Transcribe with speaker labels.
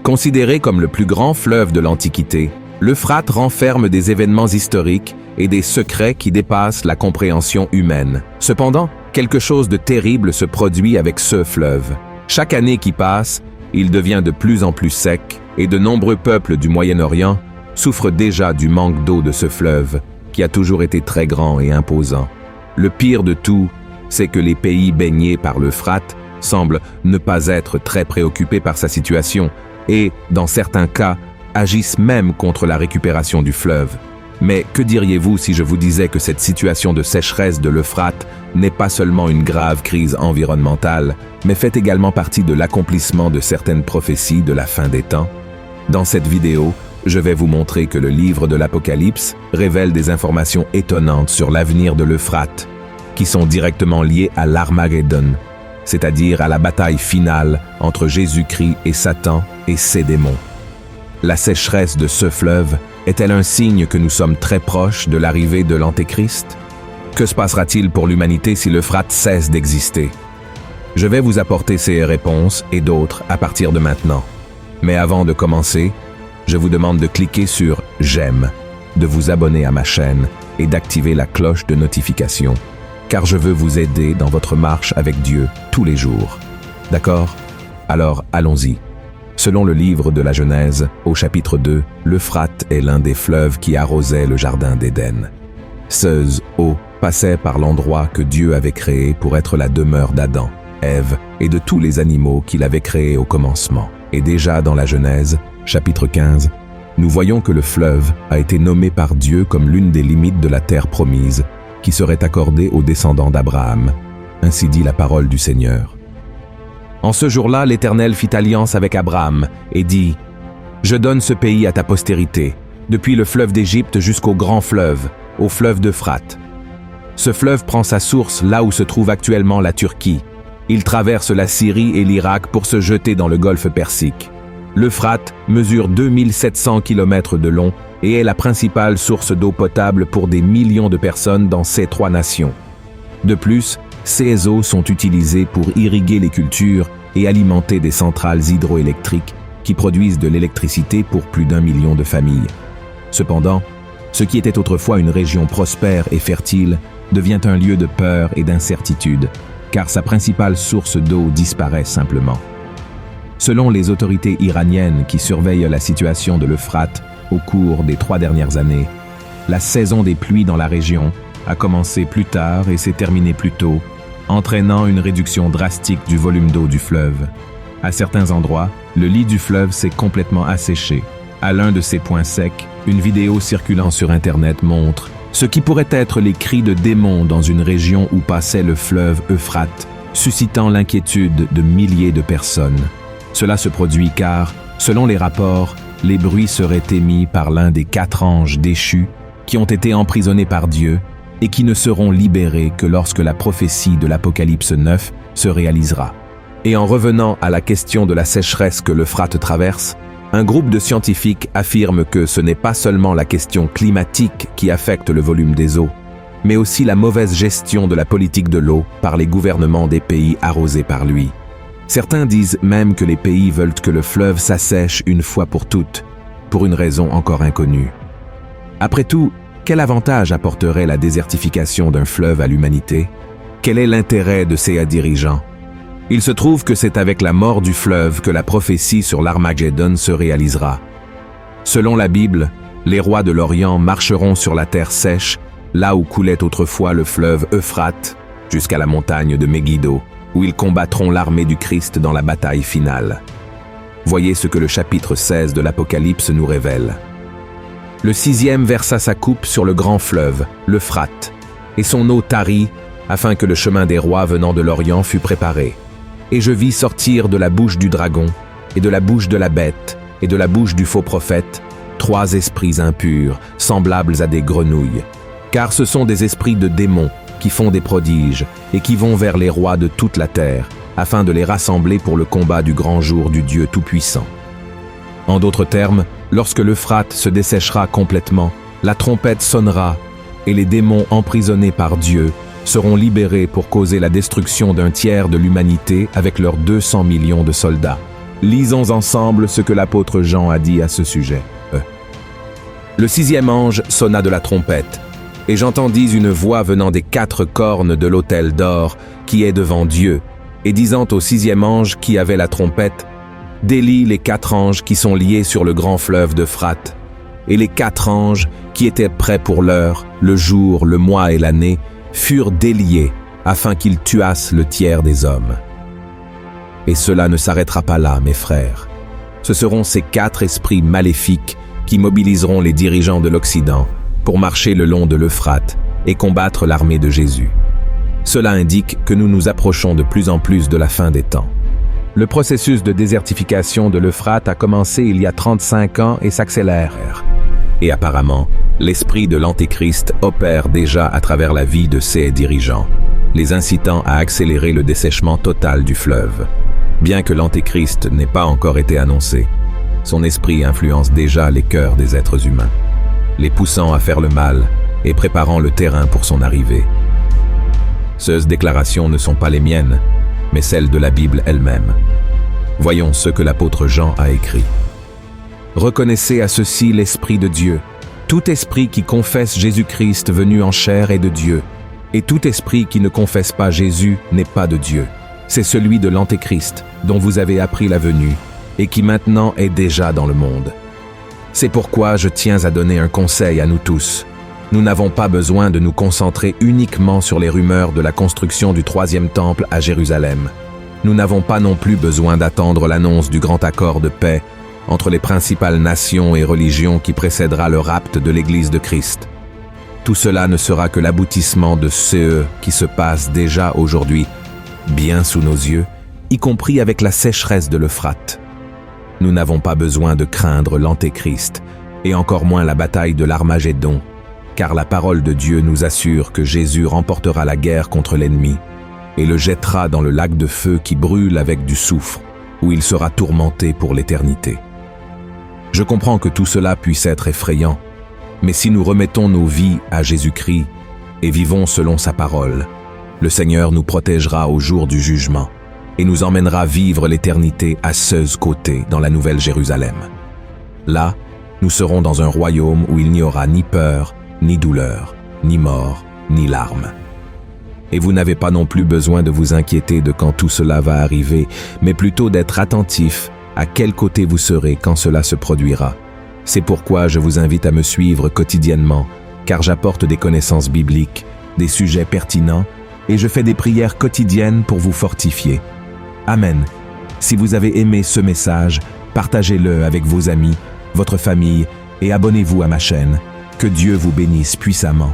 Speaker 1: Considéré comme le plus grand fleuve de l'Antiquité, l'Euphrate renferme des événements historiques et des secrets qui dépassent la compréhension humaine. Cependant, quelque chose de terrible se produit avec ce fleuve. Chaque année qui passe, il devient de plus en plus sec et de nombreux peuples du Moyen-Orient souffrent déjà du manque d'eau de ce fleuve, qui a toujours été très grand et imposant. Le pire de tout, c'est que les pays baignés par l'Euphrate semblent ne pas être très préoccupés par sa situation et, dans certains cas, agissent même contre la récupération du fleuve. Mais que diriez-vous si je vous disais que cette situation de sécheresse de l'Euphrate n'est pas seulement une grave crise environnementale, mais fait également partie de l'accomplissement de certaines prophéties de la fin des temps? Dans cette vidéo, je vais vous montrer que le livre de l'Apocalypse révèle des informations étonnantes sur l'avenir de l'Euphrate, qui sont directement liées à l'Armageddon, c'est-à-dire à la bataille finale entre Jésus-Christ et Satan et ses démons. La sécheresse de ce fleuve est-elle un signe que nous sommes très proches de l'arrivée de l'Antéchrist? Que se passera-t-il pour l'humanité si l'Euphrate cesse d'exister? Je vais vous apporter ces réponses et d'autres à partir de maintenant. Mais avant de commencer, je vous demande de cliquer sur « J'aime », de vous abonner à ma chaîne et d'activer la cloche de notification, car je veux vous aider dans votre marche avec Dieu tous les jours. D'accord? Alors allons-y. Selon le livre de la Genèse, au chapitre 2, l'Euphrate est l'un des fleuves qui arrosait le jardin d'Éden. Ces eaux passaient par l'endroit que Dieu avait créé pour être la demeure d'Adam, Ève et de tous les animaux qu'il avait créés au commencement. Et déjà dans la Genèse, chapitre 15, nous voyons que le fleuve a été nommé par Dieu comme l'une des limites de la terre promise qui serait accordée aux descendants d'Abraham. Ainsi dit la parole du Seigneur. En ce jour-là, l'Éternel fit alliance avec Abraham et dit « Je donne ce pays à ta postérité, depuis le fleuve d'Égypte jusqu'au grand fleuve, au fleuve d'Euphrate. Ce fleuve prend sa source là où se trouve actuellement la Turquie. Il traverse la Syrie et l'Irak pour se jeter dans le golfe Persique. L'Euphrate mesure 2700 km de long et est la principale source d'eau potable pour des millions de personnes dans ces trois nations. De plus, ces eaux sont utilisées pour irriguer les cultures et alimenter des centrales hydroélectriques qui produisent de l'électricité pour plus d'1 million de familles. Cependant, ce qui était autrefois une région prospère et fertile devient un lieu de peur et d'incertitude, car sa principale source d'eau disparaît simplement. Selon les autorités iraniennes qui surveillent la situation de l'Euphrate au cours des 3 dernières années, la saison des pluies dans la région a commencé plus tard et s'est terminée plus tôt, entraînant une réduction drastique du volume d'eau du fleuve. À certains endroits, le lit du fleuve s'est complètement asséché. À l'un de ces points secs, une vidéo circulant sur Internet montre ce qui pourrait être les cris de démons dans une région où passait le fleuve Euphrate, suscitant l'inquiétude de milliers de personnes. Cela se produit car, selon les rapports, les bruits seraient émis par l'un des 4 anges déchus qui ont été emprisonnés par Dieu et qui ne seront libérés que lorsque la prophétie de l'Apocalypse 9 se réalisera. Et en revenant à la question de la sécheresse que l'Euphrate traverse, un groupe de scientifiques affirme que ce n'est pas seulement la question climatique qui affecte le volume des eaux, mais aussi la mauvaise gestion de la politique de l'eau par les gouvernements des pays arrosés par lui. Certains disent même que les pays veulent que le fleuve s'assèche une fois pour toutes, pour une raison encore inconnue. Après tout, quel avantage apporterait la désertification d'un fleuve à l'humanité? Quel est l'intérêt de ces dirigeants? Il se trouve que c'est avec la mort du fleuve que la prophétie sur l'Armageddon se réalisera. Selon la Bible, les rois de l'Orient marcheront sur la terre sèche, là où coulait autrefois le fleuve Euphrate, jusqu'à la montagne de Megiddo, où ils combattront l'armée du Christ dans la bataille finale. Voyez ce que le chapitre 16 de l'Apocalypse nous révèle. Le 6e versa sa coupe sur le grand fleuve, l'Euphrate, et son eau tarit, afin que le chemin des rois venant de l'Orient fût préparé. Et je vis sortir de la bouche du dragon, et de la bouche de la bête, et de la bouche du faux prophète, 3 esprits impurs, semblables à des grenouilles. Car ce sont des esprits de démons qui font des prodiges, et qui vont vers les rois de toute la terre, afin de les rassembler pour le combat du grand jour du Dieu Tout-Puissant. En d'autres termes, lorsque l'Euphrate se desséchera complètement, la trompette sonnera, et les démons emprisonnés par Dieu seront libérés pour causer la destruction d'un tiers de l'humanité avec leurs 200 millions de soldats. Lisons ensemble ce que l'apôtre Jean a dit à ce sujet. Le sixième ange sonna de la trompette, et j'entendis une voix venant des 4 cornes de l'autel d'or qui est devant Dieu, et disant au sixième ange qui avait la trompette, « Délie les 4 anges qui sont liés sur le grand fleuve d'Euphrate. » Et les 4 anges qui étaient prêts pour l'heure, le jour, le mois et l'année, furent déliés afin qu'ils tuassent le tiers des hommes. Et cela ne s'arrêtera pas là, mes frères. Ce seront ces 4 esprits maléfiques qui mobiliseront les dirigeants de l'Occident pour marcher le long de l'Euphrate et combattre l'armée de Jésus. Cela indique que nous nous approchons de plus en plus de la fin des temps. Le processus de désertification de l'Euphrate a commencé il y a 35 ans et s'accélère. Et apparemment, l'esprit de l'Antéchrist opère déjà à travers la vie de ses dirigeants, les incitant à accélérer le dessèchement total du fleuve. Bien que l'Antéchrist n'ait pas encore été annoncé, son esprit influence déjà les cœurs des êtres humains, les poussant à faire le mal et préparant le terrain pour son arrivée. Ces déclarations ne sont pas les miennes, mais celles de la Bible elle-même. Voyons ce que l'apôtre Jean a écrit. Reconnaissez à ceci l'Esprit de Dieu. Tout esprit qui confesse Jésus-Christ venu en chair est de Dieu, et tout esprit qui ne confesse pas Jésus n'est pas de Dieu. C'est celui de l'Antéchrist, dont vous avez appris la venue, et qui maintenant est déjà dans le monde. C'est pourquoi je tiens à donner un conseil à nous tous. Nous n'avons pas besoin de nous concentrer uniquement sur les rumeurs de la construction du 3e temple à Jérusalem. Nous n'avons pas non plus besoin d'attendre l'annonce du grand accord de paix entre les principales nations et religions qui précédera le rapt de l'Église de Christ. Tout cela ne sera que l'aboutissement de ce qui se passe déjà aujourd'hui, bien sous nos yeux, y compris avec la sécheresse de l'Euphrate. Nous n'avons pas besoin de craindre l'Antéchrist, et encore moins la bataille de l'Armagédon, car la parole de Dieu nous assure que Jésus remportera la guerre contre l'ennemi et le jettera dans le lac de feu qui brûle avec du soufre, où il sera tourmenté pour l'éternité. Je comprends que tout cela puisse être effrayant, mais si nous remettons nos vies à Jésus-Christ et vivons selon sa parole, le Seigneur nous protégera au jour du jugement et nous emmènera vivre l'éternité à ses côtés dans la Nouvelle Jérusalem. Là, nous serons dans un royaume où il n'y aura ni peur, ni douleur, ni mort, ni larmes. Et vous n'avez pas non plus besoin de vous inquiéter de quand tout cela va arriver, mais plutôt d'être attentif à quel côté vous serez quand cela se produira. C'est pourquoi je vous invite à me suivre quotidiennement, car j'apporte des connaissances bibliques, des sujets pertinents, et je fais des prières quotidiennes pour vous fortifier. Amen. Si vous avez aimé ce message, partagez-le avec vos amis, votre famille, et abonnez-vous à ma chaîne. Que Dieu vous bénisse puissamment.